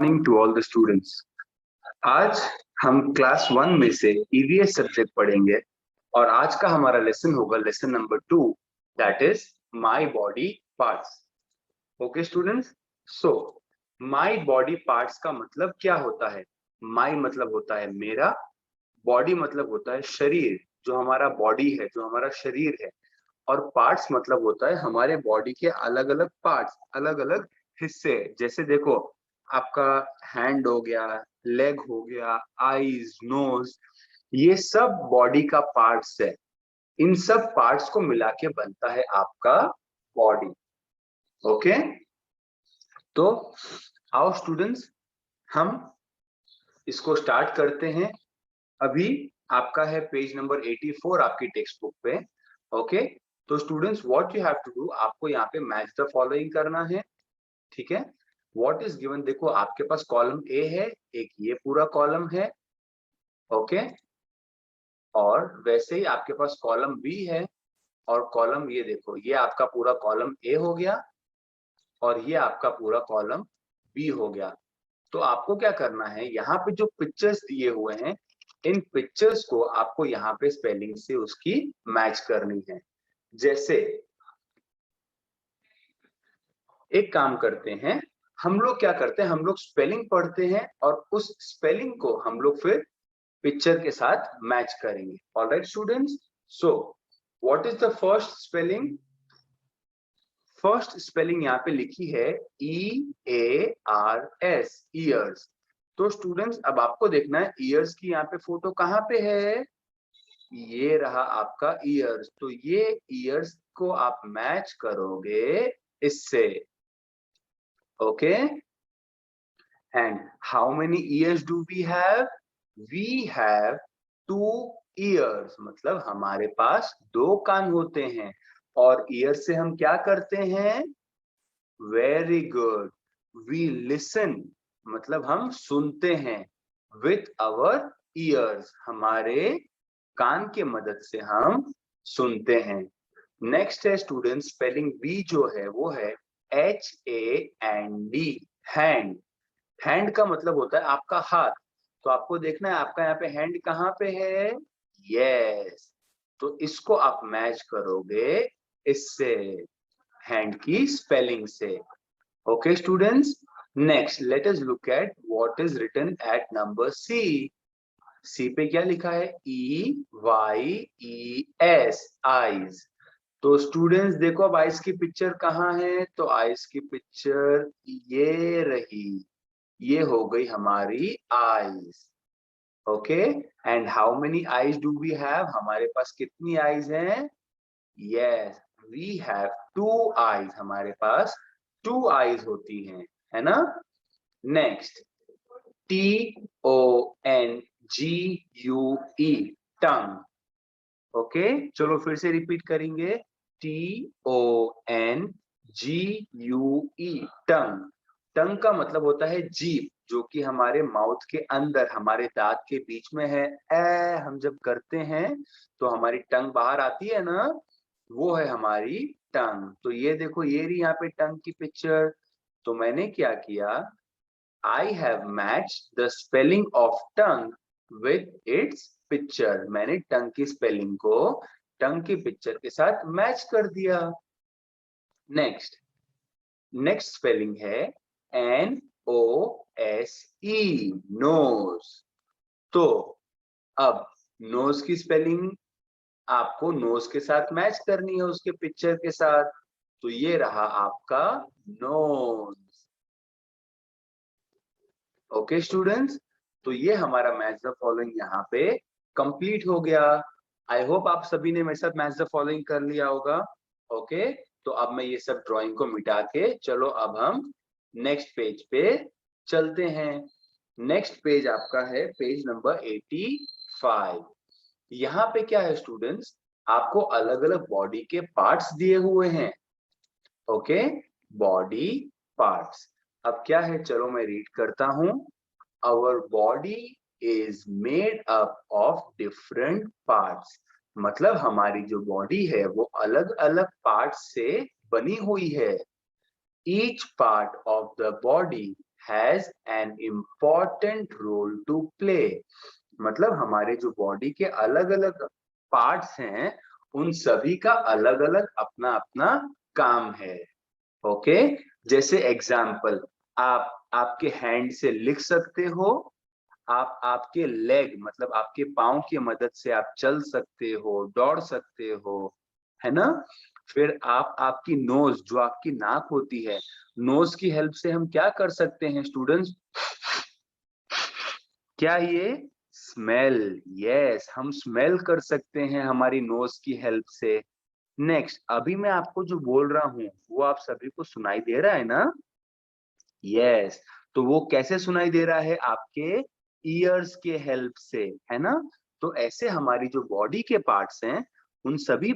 Morning to all the students. आज हम class 1 में से ईवीएस सब्जेक्ट पढ़ेंगे और आज का हमारा लेसन होगा lesson number 2, that is my body parts. Okay students, so my body parts का मतलब क्या होता है? माय मतलब होता है मेरा, बॉडी मतलब होता है शरीर, जो हमारा बॉडी है, जो हमारा शरीर है, और पार्ट्स मतलब होता है हमारे बॉडी के अलग अलग पार्ट्स, अलग अलग हिस्से। जैसे देखो, आपका हैंड हो गया, लेग हो गया, आईज, नोज, ये सब बॉडी का पार्ट्स है। इन सब पार्ट्स को मिला के बनता है आपका बॉडी। ओके, तो आओ स्टूडेंट्स, हम इसको स्टार्ट करते हैं। अभी आपका है पेज नंबर 84 आपकी टेक्स्ट बुक पे। ओके, तो students what you have to do, आपको यहाँ पे मैच द फॉलोइंग करना है। ठीक है, व्हाट इज गिवन, देखो आपके पास कॉलम ए है, एक ये पूरा कॉलम है। ओके, और वैसे ही आपके पास कॉलम बी है, और कॉलम ये देखो, ये आपका पूरा कॉलम ए हो गया और ये आपका पूरा कॉलम बी हो गया। तो आपको क्या करना है, यहाँ पे जो पिक्चर्स दिए हुए हैं, इन पिक्चर्स को आपको यहाँ पे स्पेलिंग से उसकी मैच करनी है। जैसे एक काम करते हैं, हम लोग क्या करते हैं, हम लोग स्पेलिंग पढ़ते हैं और उस स्पेलिंग को हम लोग फिर पिक्चर के साथ मैच करेंगे। Alright students, so what is the first spelling? First spelling यहाँ पे लिखी है EARS, ईयर्स। तो स्टूडेंट्स अब आपको देखना है ईयर्स की यहाँ पे फोटो कहाँ पे है, ये रहा आपका ईयर्स। तो ये ईयर्स को आप मैच करोगे इससे। Okay, and how many years do we have? We have 2 years, मतलब हमारे पास 2 कान होते हैं। और ईयर से हम क्या करते हैं? वेरी गुड, वी लिसन, मतलब हम सुनते हैं। विथ आवर ईयर्स, हमारे कान के मदद से हम सुनते हैं। नेक्स्ट है स्टूडेंट, स्पेलिंग बी जो है वो है HAND, हैंड। हैंड का मतलब होता है आपका हाथ। तो आपको देखना है आपका यहाँ पे हैंड कहाँ पे है, यस। तो इसको आप मैच करोगे इससे, हैंड की स्पेलिंग से। Okay students, next let us look at what is written at number C. C पे क्या लिखा है? EYES, eyes. तो स्टूडेंट्स देखो, अब आईज की पिक्चर कहाँ है? तो आईज की पिक्चर ये रही, ये हो गई हमारी eyes. Okay, and how many eyes do we have? हमारे पास कितनी आईज हैं? यस, वी हैव 2 आईज, हमारे पास 2 आईज होती हैं, है ना। नेक्स्ट, TONGUE, टंग। ओके, चलो फिर से रिपीट करेंगे, TONGUE, टंग। टंग का मतलब होता है जीभ, जो कि हमारे माउथ के अंदर, हमारे दांत के बीच में है। हम जब करते हैं तो हमारी टंग बाहर आती है ना, वो है हमारी टंग। तो ये देखो, ये रही यहाँ पे टंग की पिक्चर। तो मैंने क्या किया, I have matched the spelling of tongue with its picture. मैंने टंग की स्पेलिंग को टंग की पिक्चर के साथ मैच कर दिया। नेक्स्ट, नेक्स्ट स्पेलिंग है NOSE, नोज। तो अब नोज की स्पेलिंग आपको नोज के साथ मैच करनी है, उसके पिक्चर के साथ। तो ये रहा आपका नोज। ओके स्टूडेंट्स, तो ये हमारा मैच द फॉलोइंग यहाँ पे कंप्लीट हो गया। आई होप आप सभी ने मेरे साथ मैच द फॉलोइंग कर लिया होगा। ओके, तो अब मैं ये सब ड्राइंग को मिटा के, चलो अब हम नेक्स्ट पेज पे चलते हैं। नेक्स्ट पेज आपका है पेज नंबर 85। यहाँ पे क्या है स्टूडेंट्स, आपको अलग अलग बॉडी के पार्ट्स दिए हुए हैं। Okay, body parts. अब क्या है, चलो मैं रीड करता हूं। Our body is made up of different parts, मतलब हमारी जो बॉडी है वो अलग अलग पार्ट्स से बनी हुई है। Each part of the body has an important role to play. मतलब हमारे जो बॉडी के अलग अलग पार्ट्स हैं उन सभी का अलग अलग अपना अपना काम है. ओके, जैसे एग्जाम्पल, आप आपके हैंड से लिख सकते हो, आप आपके लेग मतलब आपके पाँव की मदद से आप चल सकते हो, दौड़ सकते हो, है ना. फिर आप आपकी नोज, जो आपकी नाक होती है, नोज की हेल्प से हम क्या कर सकते हैं स्टूडेंट्स? क्या ये स्मेल? यस, हम स्मेल कर सकते हैं हमारी नोज की हेल्प से. नेक्स्ट, अभी मैं आपको जो बोल रहा हूँ वो आप सभी को सुनाई दे रहा है ना? यस, तो वो कैसे सुनाई दे रहा है? आपके ईयर्स के हेल्प से, है ना. तो ऐसे हमारी जो बॉडी के पार्ट्स हैं उन सभी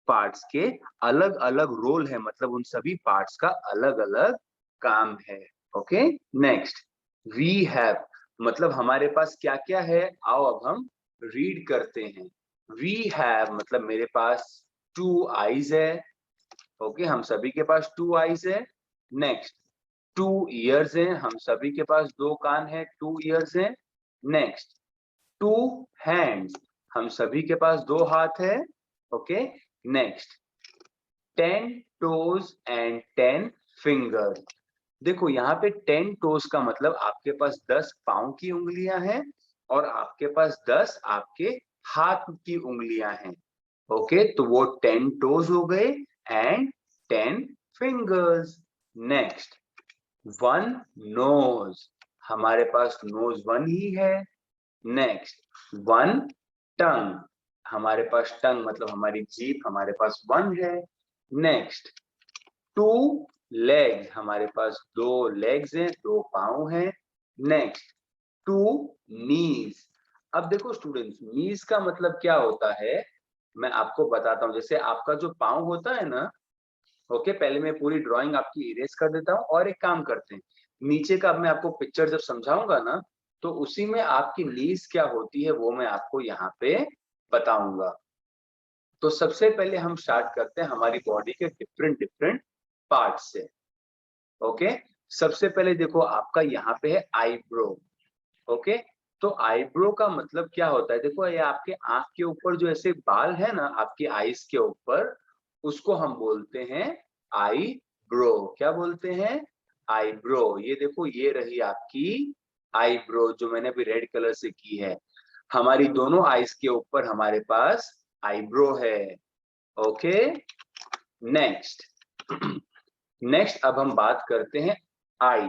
पार्ट्स के अलग अलग रोल है, मतलब उन सभी पार्ट्स का अलग अलग काम है. ओके, नेक्स्ट, वी हैव मतलब हमारे पास क्या क्या है, आओ अब हम रीड करते हैं. वी हैव मतलब मेरे पास 2 आईज है. ओके, हम सभी के पास 2 आईज है. नेक्स्ट, 2 ईयर्स हैं, हम सभी के पास 2 कान है, 2 ईयर्स हैं. नेक्स्ट, 2 हैंड्स, हम सभी के पास 2 हाथ है. Okay, next, 10 toes and 10 finger. देखो यहाँ पे 10 टोज का मतलब आपके पास 10 पाँव की उंगलियां हैं और आपके पास 10 आपके हाथ की उंगलियां हैं. ओके, तो वो 10 टोज हो गए एंड 10 फिंगर्स. नेक्स्ट, 1 नोज, हमारे पास नोज 1 ही है. नेक्स्ट, 1 टंग, हमारे पास टंग मतलब हमारी जीभ हमारे पास 1 है. नेक्स्ट, 2 लेग्स, हमारे पास 2 लेग्स हैं, 2 पाँव हैं. नेक्स्ट, 2 नीज. अब देखो स्टूडेंट्स, नीज का मतलब क्या होता है मैं आपको बताता हूँ. जैसे आपका जो पाँव होता है ना, ओके, पहले मैं पूरी ड्राइंग आपकी इरेज कर देता हूँ और एक काम करते हैं, नीचे का अब मैं आपको पिक्चर जब समझाऊंगा ना तो उसी में आपकी नीज क्या होती है वो मैं आपको यहाँ पे बताऊंगा. तो सबसे पहले हम स्टार्ट करते हैं हमारी बॉडी के डिफरेंट डिफरेंट पार्ट से. ओके, सबसे पहले देखो आपका यहाँ पे है आईब्रो. ओके, तो आईब्रो का मतलब क्या होता है? देखो ये आपके आंख के ऊपर जो ऐसे बाल है ना आपकी आईज के ऊपर, उसको हम बोलते हैं आई ब्रो. क्या बोलते हैं? आईब्रो. ये देखो ये रही आपकी आईब्रो जो मैंने अभी रेड कलर से की है. हमारी दोनों आईज के ऊपर हमारे पास आईब्रो है. ओके, नेक्स्ट नेक्स्ट अब हम बात करते हैं आई.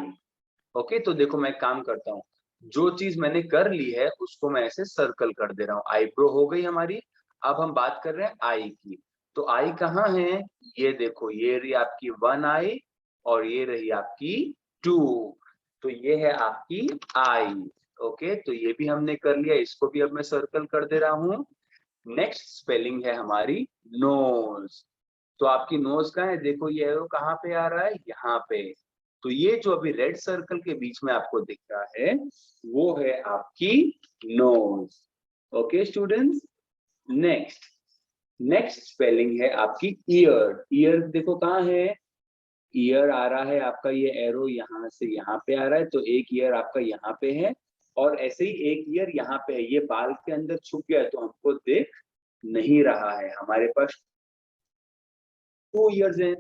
ओके, तो देखो मैं काम करता हूँ, जो चीज मैंने कर ली है उसको मैं ऐसे सर्कल कर दे रहा हूँ. आईब्रो हो गई हमारी. अब हम बात कर रहे हैं आई की. तो आई कहाँ है? ये देखो, ये रही आपकी 1 आई और ये रही आपकी 2. तो ये है आपकी आई. ओके, तो ये भी हमने कर लिया, इसको भी अब मैं सर्कल कर दे रहा हूँ. नेक्स्ट स्पेलिंग है हमारी नोज. तो आपकी नोज कहाँ है? देखो ये एरो कहाँ पे आ रहा है? यहाँ पे. तो ये जो अभी रेड सर्कल के बीच में आपको दिख रहा है वो है आपकी nose. Okay students, next next spelling है आपकी ईयर. ईयर देखो कहाँ है? ईयर आ रहा है आपका, ये एरो यहाँ से यहाँ पे आ रहा है, तो एक ईयर आपका यहाँ पे है और ऐसे ही एक ईयर यहाँ पे है. ये बाल के अंदर छुप गया है तो हमको देख नहीं रहा है. हमारे पास 2 ईयर्स हैं.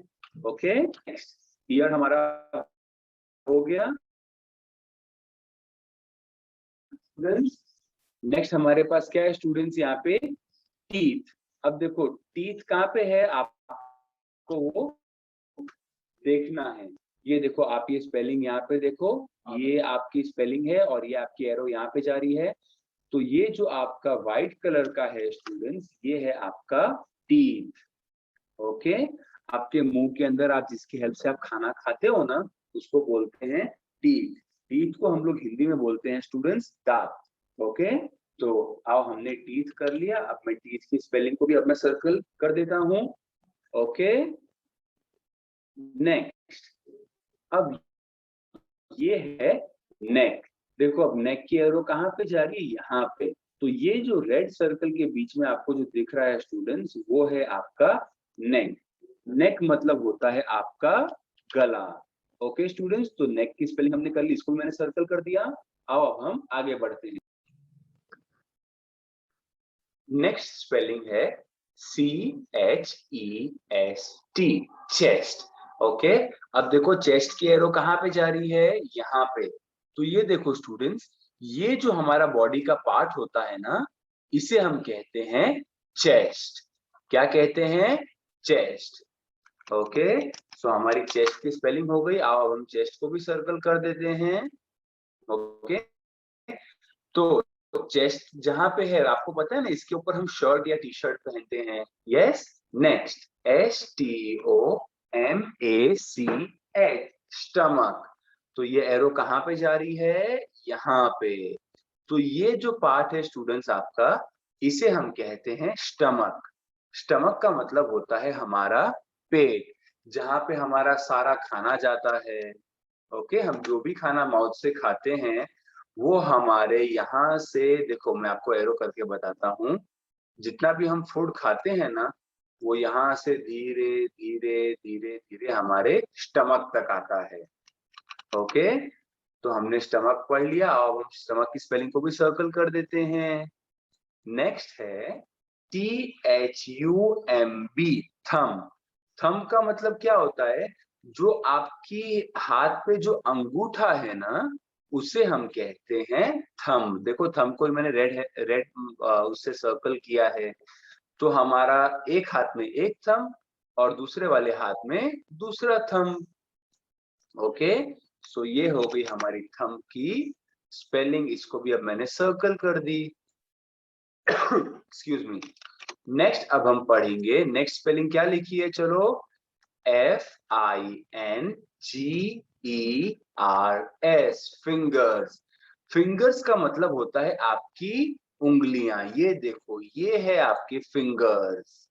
ओके, नेक्स्ट ईयर हमारा हो गया. नेक्स्ट हमारे पास क्या है स्टूडेंट्स? यहाँ पे टीथ. अब देखो टीथ कहाँ पे है आपको वो देखना है. ये देखो आप ये स्पेलिंग यहाँ पे देखो, ये आपकी स्पेलिंग है और ये आपकी एरो यहाँ पे जा रही है. तो ये जो आपका व्हाइट कलर का है स्टूडेंट्स, ये है आपका टीथ. ओके, आपके मुंह के अंदर आप जिसकी हेल्प से आप खाना खाते हो ना उसको बोलते हैं टीथ. टीथ को हम लोग हिंदी में बोलते हैं स्टूडेंट्स दांत. ओके, तो आओ हमने टीथ कर लिया. अब मैं टीथ की स्पेलिंग को भी अब मैं सर्कल कर देता हूँ. ओके, नेक्स्ट अब ये है नेक. देखो अब नेक की एरो कहाँ पे जा रही है? यहाँ पे. तो ये जो रेड सर्कल के बीच में आपको जो दिख रहा है स्टूडेंट्स वो है आपका नेक. नेक मतलब होता है आपका गला। ओके स्टूडेंट्स, तो नेक की स्पेलिंग हमने कर ली, इसको मैंने सर्कल कर दिया। आओ अब हम आगे बढ़ते हैं। नेक्स्ट स्पेलिंग है CHEST, चेस्ट। ओके, अब देखो चेस्ट की एरो कहाँ पे जा रही है, यहाँ पे। तो ये देखो स्टूडेंट्स, ये जो हमारा बॉडी का पार्ट होता है ना, इसे हम कहते हैं चेस्ट। क्या कहते हैं, चेस्ट। ओके, सो हमारी चेस्ट की स्पेलिंग हो गई। आओ अब हम चेस्ट को भी सर्कल कर देते हैं। ओके, तो चेस्ट जहां पे है, आपको पता है ना, इसके ऊपर हम शर्ट या टी शर्ट पहनते हैं। Yes, next STOMACH, stomach. तो ये एरो कहाँ पे जा रही है, यहाँ पे। तो ये जो पार्ट है स्टूडेंट्स आपका, इसे हम कहते हैं स्टमक। स्टमक का मतलब होता है हमारा पेट, जहाँ पे हमारा सारा खाना जाता है। ओके, हम जो भी खाना माउथ से खाते हैं, वो हमारे यहाँ से, देखो मैं आपको एरो करके बताता हूँ, जितना भी हम फूड खाते हैं ना, वो यहाँ से धीरे धीरे धीरे धीरे हमारे स्टमक तक आता है। ओके, तो हमने स्टमक पढ़ लिया। अब हम स्टमक की स्पेलिंग को भी सर्कल कर देते हैं। नेक्स्ट है THUMB, थंब। थंब का मतलब क्या होता है, जो आपकी हाथ पे जो अंगूठा है ना, उसे हम कहते हैं थंब। देखो थंब को मैंने रेड उससे सर्कल किया है। तो हमारा एक हाथ में एक थंब और दूसरे वाले हाथ में दूसरा थंब। ओके, सो ये हो गई हमारी थंब की स्पेलिंग, इसको भी अब मैंने सर्कल कर दी। Excuse me. नेक्स्ट अब हम पढ़ेंगे, नेक्स्ट स्पेलिंग क्या लिखी है, चलो। FINGERS, fingers. फिंगर्स का मतलब होता है आपकी उंगलियां। ये देखो, ये है आपकी फिंगर्स।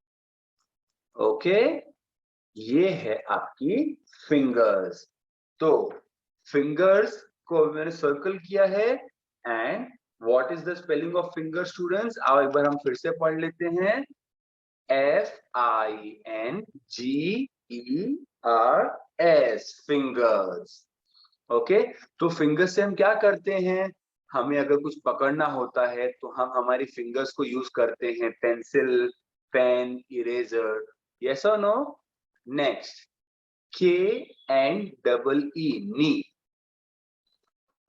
ओके, ये है आपकी फिंगर्स। तो फिंगर्स को मैंने सर्कल किया है। And what is the spelling of finger students, आओ एक बार हम फिर से पढ़ लेते हैं। FINGERS, fingers. ओके, तो फिंगर से हम क्या करते हैं, हमें अगर कुछ पकड़ना होता है तो हम हमारी फिंगर्स को यूज करते हैं, पेंसिल, पेन, इरेजर। यस और नो। नेक्स्ट KNEE, नी।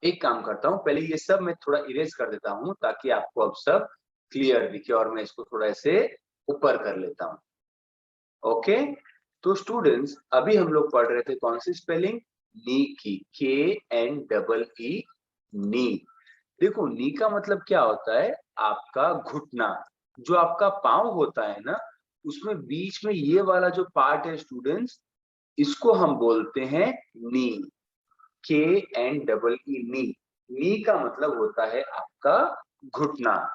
एक काम करता हूं, पहले ये सब मैं थोड़ा इरेज कर देता हूं, ताकि आपको अब सब क्लियर दिखे, और मैं इसको थोड़ा ऐसे ऊपर कर लेता हूं। ओके, तो स्टूडेंट्स अभी हम लोग पढ़ रहे थे कौन सी स्पेलिंग, नी की, KNEE, नी। देखो नी का मतलब क्या होता है, आपका घुटना। जो आपका पांव होता है ना, उसमें बीच में ये वाला जो पार्ट है स्टूडेंट्स, इसको हम बोलते हैं नी। KNEE, नी। नी का मतलब होता है आपका घुटना।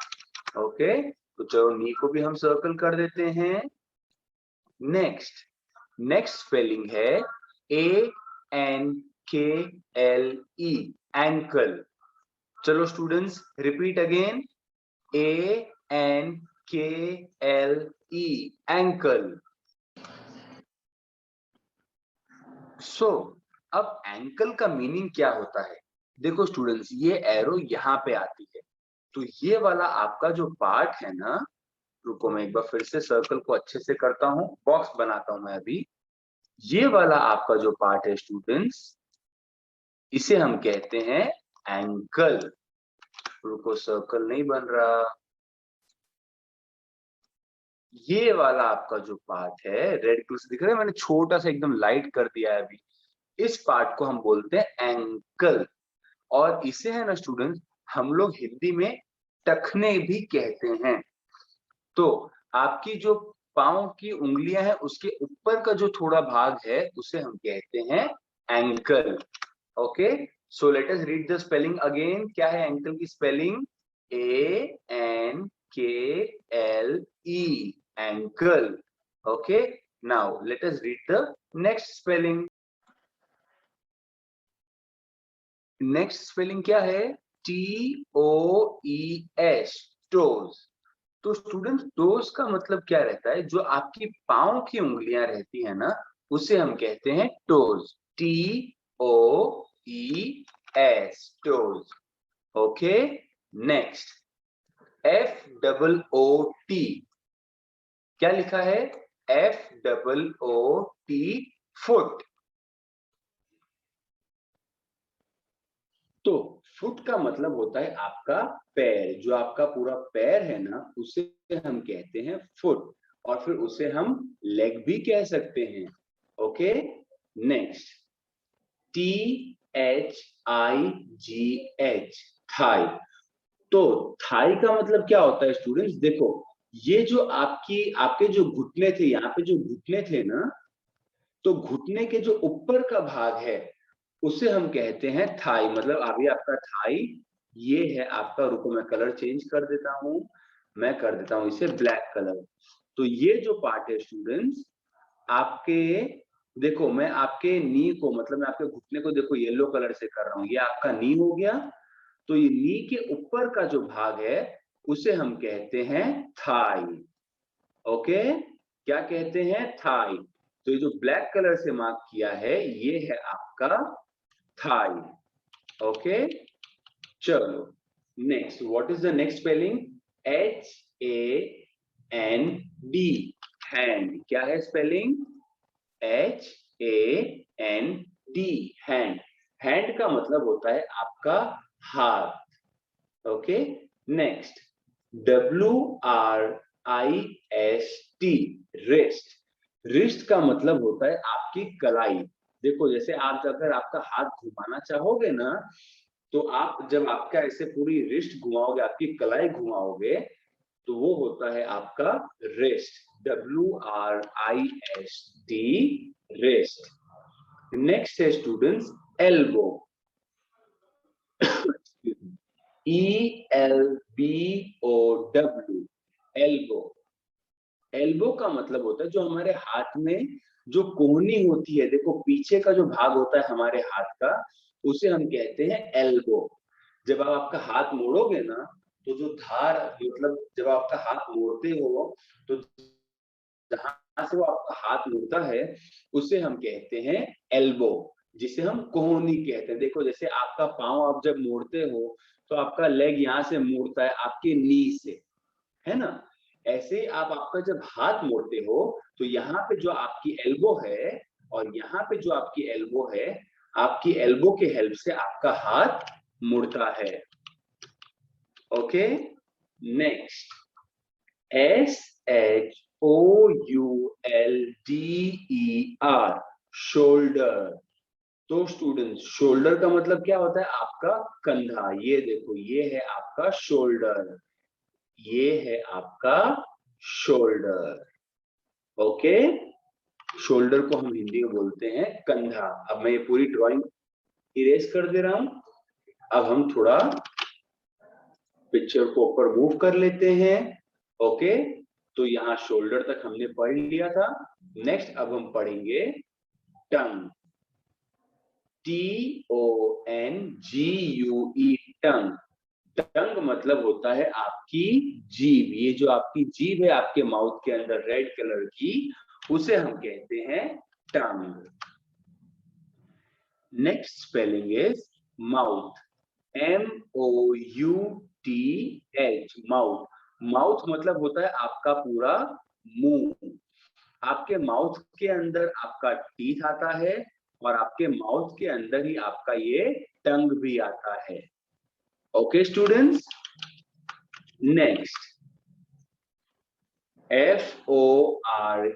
ओके, तो चलो नी को भी हम सर्कल कर देते हैं। नेक्स्ट स्पेलिंग है ANKLE, एंकल। चलो students repeat again, ANKLE, ankle. So अब एंकल का मीनिंग क्या होता है, देखो स्टूडेंट्स, ये एरो यहाँ पे आती है। तो ये वाला आपका जो पार्ट है ना, रुको मैं एक बार फिर से सर्कल को अच्छे से करता हूँ, बॉक्स बनाता हूं मैं अभी। ये वाला आपका जो पार्ट है स्टूडेंट्स, इसे हम कहते हैं एंकल। रुको, सर्कल नहीं बन रहा। ये वाला आपका जो पार्ट है, रेड कलर से दिख रहा है, मैंने छोटा सा एकदम लाइट कर दिया है अभी। इस पार्ट को हम बोलते हैं एंकल। और इसे है ना स्टूडेंट्स, हम लोग हिंदी में टखने भी कहते हैं। तो आपकी जो पांव की उंगलियां हैं, उसके ऊपर का जो थोड़ा भाग है, उसे हम कहते हैं ankle. Okay, so let us read the spelling again. क्या है एंकल की spelling, ANKLE, ankle. Okay, now let us read the next spelling. Next spelling क्या है, TOES, टोज। तो स्टूडेंट टोज का मतलब क्या रहता है, जो आपकी पांव की उंगलियां रहती है ना, उसे हम कहते हैं toes. TOES, toes. Okay, next FOOT, क्या लिखा है? FOOT, foot. तो फुट का मतलब होता है आपका पैर, जो आपका पूरा पैर है ना, उसे हम कहते हैं फुट, और फिर उसे हम लेग भी कह सकते हैं। Okay, next THIGH, thigh. तो थाई का मतलब क्या होता है स्टूडेंट्स? देखो, ये जो आपके जो घुटने थे, यहाँ पे जो घुटने थे ना, तो घुटने के जो ऊपर का भाग है उसे हम कहते हैं थाई। मतलब अभी आपका थाई ये है आपका, रुको मैं कलर चेंज कर देता हूं, मैं कर देता हूं इसे ब्लैक कलर। तो ये जो पार्ट है स्टूडेंट्स आपके, देखो मैं आपके नी को, मतलब मैं आपके घुटने को देखो येलो कलर से कर रहा हूं, ये आपका नी हो गया। तो ये नी के ऊपर का जो भाग है उसे हम कहते हैं थाई। ओके, क्या कहते हैं? थाई। तो ये जो ब्लैक कलर से मार्क किया है ये है आपका थाई। ओके, चलो next, what is the next spelling? HAND, hand. क्या है स्पेलिंग? HAND, hand. हैंड का मतलब होता है आपका हाथ। Okay, next WRIST, wrist. Wrist का मतलब होता है आपकी कलाई। देखो, जैसे आप अगर आपका हाथ घुमाना चाहोगे ना, तो आप जब आपका ऐसे पूरी रिस्ट घुमाओगे, आपकी कलाई घुमाओगे, तो वो होता है आपका रिस्ट। WRIST, wrist. नेक्स्ट है students elbow. ELBOW, elbow. Elbow का मतलब होता है जो हमारे हाथ में जो कोहनी होती है, देखो पीछे का जो भाग होता है हमारे हाथ का, उसे हम कहते हैं एल्बो। जब आप आपका हाथ मोड़ोगे ना, तो जो धार, मतलब जब आपका हाथ मोड़ते हो, तो जहां से वो आपका हाथ मुड़ता है उसे हम कहते हैं एल्बो, जिसे हम कोहनी कहते हैं। देखो, जैसे आपका पांव आप जब मोड़ते हो, तो आपका लेग यहाँ से मुड़ता है आपके नी से, है ना? ऐसे ही आप आपका जब हाथ मोड़ते हो, तो यहाँ पे जो आपकी एल्बो है और यहाँ पे जो आपकी एल्बो है, आपकी एल्बो के हेल्प से आपका हाथ मुड़ता है। Okay, next SHOULDER, shoulder. तो स्टूडेंट्स, शोल्डर का मतलब क्या होता है? आपका कंधा। ये देखो, ये है आपका शोल्डर, ये है आपका शोल्डर। ओके, शोल्डर को हम हिंदी में बोलते हैं कंधा। अब मैं ये पूरी ड्राइंग इरेज कर दे रहा हूं। अब हम थोड़ा पिक्चर को ऊपर मूव कर लेते हैं। ओके, तो यहाँ शोल्डर तक हमने पढ़ लिया था। नेक्स्ट अब हम पढ़ेंगे टंग। TONGUE, टंग। टंग मतलब होता है आपकी जीभ। ये जो आपकी जीभ है आपके माउथ के अंदर रेड कलर की, उसे हम कहते हैं tongue. Next spelling is mouth. MOUTH, mouth. Mouth मतलब होता है आपका पूरा मुंह। आपके माउथ के अंदर आपका टीथ आता है, और आपके माउथ के अंदर ही आपका ये टंग भी आता है। Okay students, next FOREHEAD,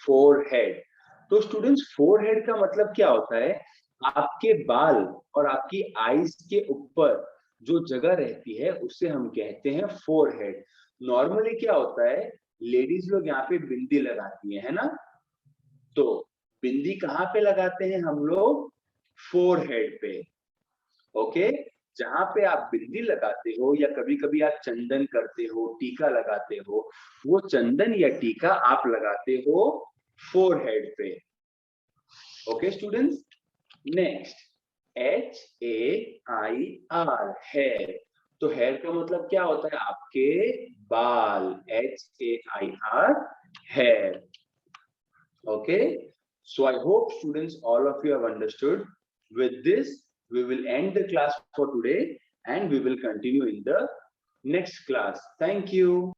forehead. तो स्टूडेंट्स, फोरहेड का मतलब क्या होता है? आपके बाल और आपकी आईज के ऊपर जो जगह रहती है उसे हम कहते हैं फोरहेड। नॉर्मली क्या होता है, लेडीज लोग यहाँ पे बिंदी लगाती है ना? तो बिंदी कहाँ पे लगाते हैं हम लोग? फोरहेड पे। ओके, जहां पे आप बिंदी लगाते हो या कभी कभी आप चंदन करते हो, टीका लगाते हो, वो चंदन या टीका आप लगाते हो फोरहेड पे। Okay students, next HAIR, hair. तो हेयर का मतलब क्या होता है? आपके बाल। HAIR, hair. Okay, So I hope students, all of you have understood. With this, we will end the class for today and we will continue in the next class. Thank you.